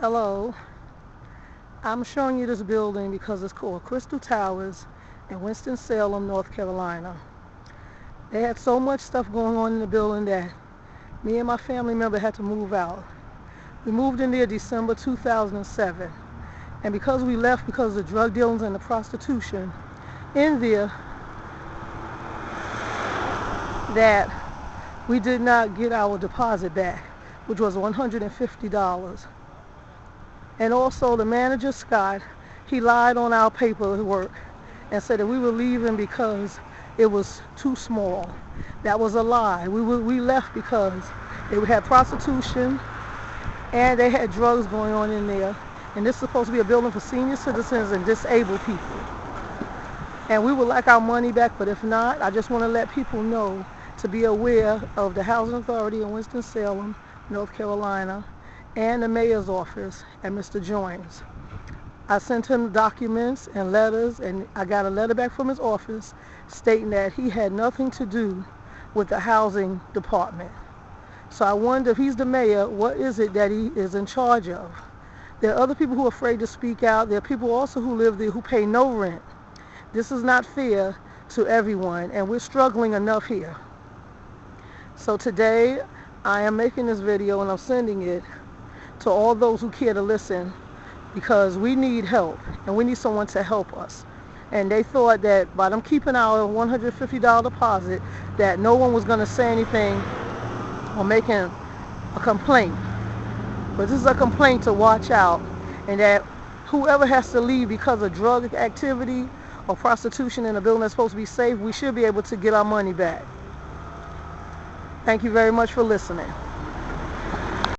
Hello, I'm showing you this building because it's called Crystal Towers in Winston-Salem, North Carolina. They had so much stuff going on in the building that me and my family member had to move out. We moved in there December 2007, and because we left because of the drug dealings and the prostitution in there, that we did not get our deposit back, which was $150. And also the manager, Scott, he lied on our paperwork and said that we were leaving because it was too small. That was a lie. We left because they had prostitution and they had drugs going on in there. And this is supposed to be a building for senior citizens and disabled people. And we would like our money back, but if not, I just want to let people know to be aware of the Housing Authority in Winston-Salem, North Carolina, and the mayor's office and Mr. Joins. I sent him documents and letters, and I got a letter back from his office stating that he had nothing to do with the housing department. So I wonder, if he's the mayor, what is it that he is in charge of? There are other people who are afraid to speak out. There are people also who live there who pay no rent. This is not fair to everyone, and we're struggling enough here. So today I am making this video and I'm sending it to all those who care to listen, because we need help and we need someone to help us. And they thought that by them keeping our $150 deposit that no one was going to say anything or making a complaint. But this is a complaint to watch out, and that whoever has to leave because of drug activity or prostitution in a building that's supposed to be safe, we should be able to get our money back. Thank you very much for listening.